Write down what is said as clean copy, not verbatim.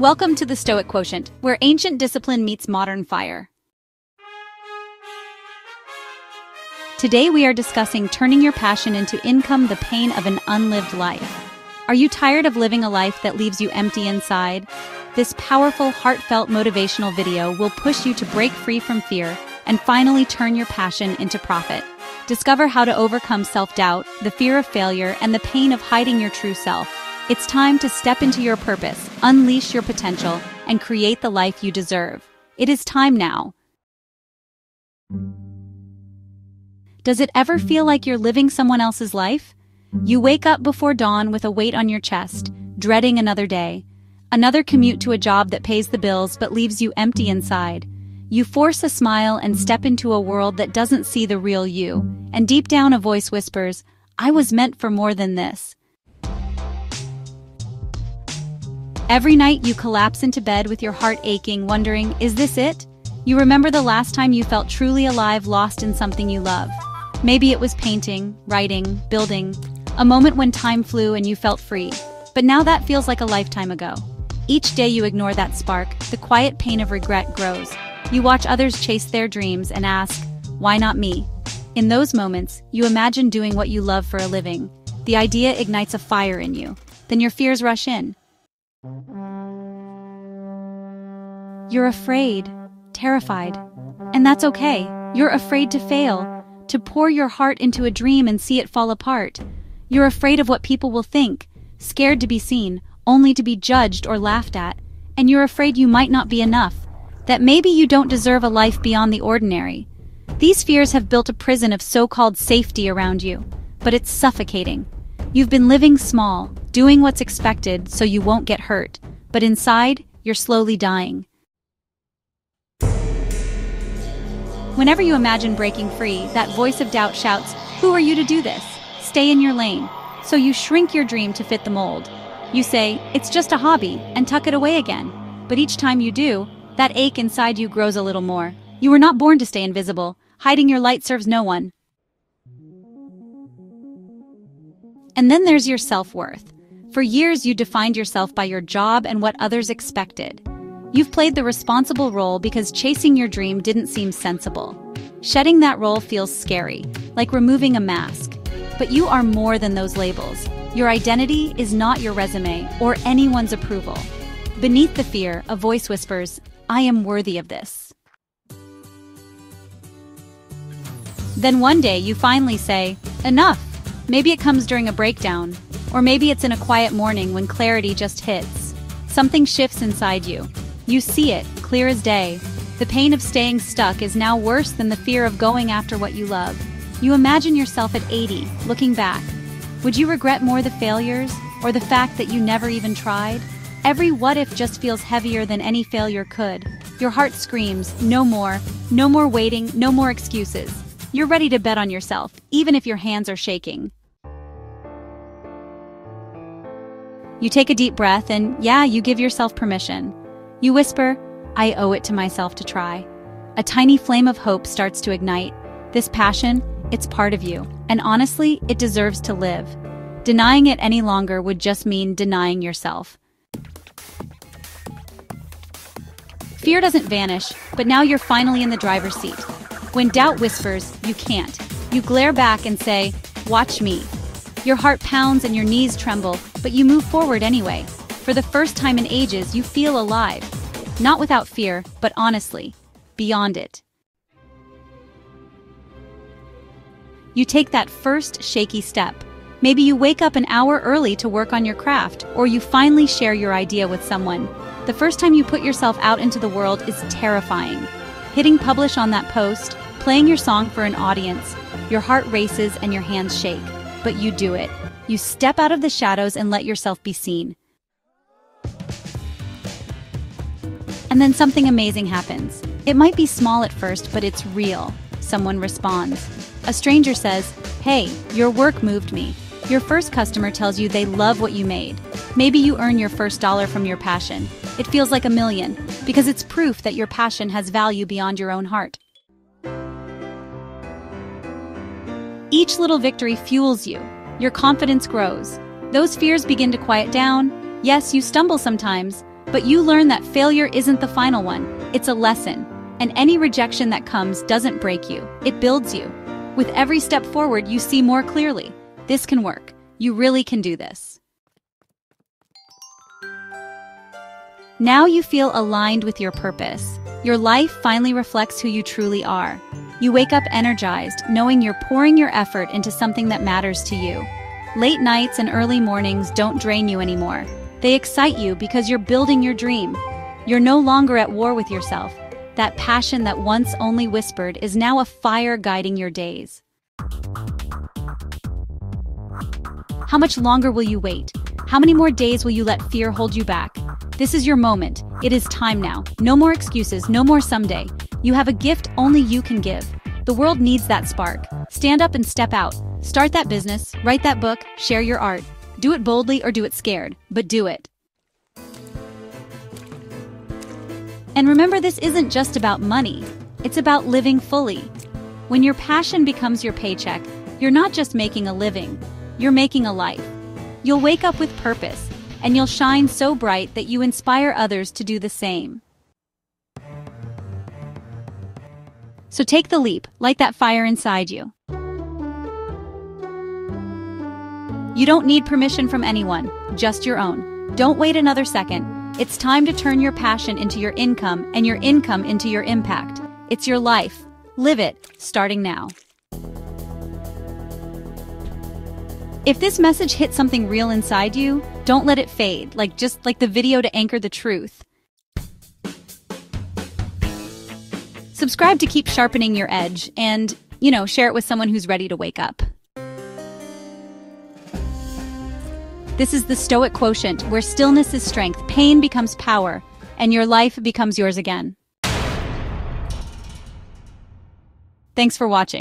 Welcome to the Stoic Quotient, where ancient discipline meets modern fire. Today we are discussing turning your passion into income, the pain of an unlived life. Are you tired of living a life that leaves you empty inside? This powerful, heartfelt motivational video will push you to break free from fear and finally turn your passion into profit. Discover how to overcome self-doubt, the fear of failure, and the pain of hiding your true self. It's time to step into your purpose, unleash your potential, and create the life you deserve. It is time now. Does it ever feel like you're living someone else's life? You wake up before dawn with a weight on your chest, dreading another day. Another commute to a job that pays the bills but leaves you empty inside. You force a smile and step into a world that doesn't see the real you, and deep down a voice whispers, "I was meant for more than this." Every night you collapse into bed with your heart aching, wondering, is this it? You remember the last time you felt truly alive, lost in something you love. Maybe it was painting, writing, building, a moment when time flew and you felt free. But now that feels like a lifetime ago. Each day you ignore that spark, the quiet pain of regret grows. You watch others chase their dreams and ask, why not me? In those moments, you imagine doing what you love for a living. The idea ignites a fire in you. Then your fears rush in. You're afraid, terrified. And that's okay. You're afraid to fail, to pour your heart into a dream and see it fall apart. You're afraid of what people will think, scared to be seen, only to be judged or laughed at. And you're afraid you might not be enough, that maybe you don't deserve a life beyond the ordinary. These fears have built a prison of so-called safety around you, but it's suffocating. You've been living small, doing what's expected so you won't get hurt, but inside, you're slowly dying. Whenever you imagine breaking free, that voice of doubt shouts, "Who are you to do this? Stay in your lane." So you shrink your dream to fit the mold. You say, "It's just a hobby," and tuck it away again. But each time you do, that ache inside you grows a little more. You were not born to stay invisible. Hiding your light serves no one. And then there's your self-worth. For years you defined yourself by your job and what others expected. You've played the responsible role because chasing your dream didn't seem sensible. Shedding that role feels scary, like removing a mask. But you are more than those labels. Your identity is not your resume or anyone's approval. Beneath the fear, a voice whispers, "I am worthy of this." Then one day you finally say, "Enough." Maybe it comes during a breakdown, or maybe it's in a quiet morning when clarity just hits. Something shifts inside you. You see it, clear as day. The pain of staying stuck is now worse than the fear of going after what you love. You imagine yourself at 80, looking back. Would you regret more the failures, or the fact that you never even tried? Every what if just feels heavier than any failure could. Your heart screams, no more waiting, no more excuses. You're ready to bet on yourself, even if your hands are shaking. You take a deep breath and, you give yourself permission. You whisper, "I owe it to myself to try." A tiny flame of hope starts to ignite. This passion, it's part of you, and honestly, it deserves to live. Denying it any longer would just mean denying yourself. Fear doesn't vanish, but now you're finally in the driver's seat. When doubt whispers, "You can't," you glare back and say, "Watch me." Your heart pounds and your knees tremble, but you move forward anyway. For the first time in ages, you feel alive. Not without fear, but honestly, beyond it. You take that first shaky step. Maybe you wake up an hour early to work on your craft, or you finally share your idea with someone. The first time you put yourself out into the world is terrifying. Hitting publish on that post, playing your song for an audience, your heart races and your hands shake. But you do it. You step out of the shadows and let yourself be seen. And then something amazing happens. It might be small at first, but it's real. Someone responds. A stranger says, "Hey, your work moved me." Your first customer tells you they love what you made. Maybe you earn your first dollar from your passion. It feels like a million, because it's proof that your passion has value beyond your own heart. Each little victory fuels you. Your confidence grows. Those fears begin to quiet down. Yes, you stumble sometimes, But you learn that failure isn't the final one, it's a lesson. And any rejection that comes doesn't break you, it builds you. With every step forward, you see more clearly. This can work. You really can do this. Now you feel aligned with your purpose. Your life finally reflects who you truly are. You wake up energized, knowing you're pouring your effort into something that matters to you. Late nights and early mornings don't drain you anymore. They excite you because you're building your dream. You're no longer at war with yourself. That passion that once only whispered is now a fire guiding your days. How much longer will you wait? How many more days will you let fear hold you back? This is your moment. It is time now. No more excuses, no more someday. You have a gift only you can give. The world needs that spark. Stand up and step out. Start that business, write that book, share your art. Do it boldly or do it scared, but do it. And remember, this isn't just about money. It's about living fully. When your passion becomes your paycheck, you're not just making a living, you're making a life. You'll wake up with purpose, and you'll shine so bright that you inspire others to do the same. So take the leap, light that fire inside you. You don't need permission from anyone, just your own. Don't wait another second. It's time to turn your passion into your income and your income into your impact. It's your life. Live it, starting now. If this message hit something real inside you, don't let it fade, just like the video to anchor the truth. Subscribe to keep sharpening your edge and, share it with someone who's ready to wake up. This is the Stoic Quotient, where stillness is strength, pain becomes power, and your life becomes yours again. Thanks for watching.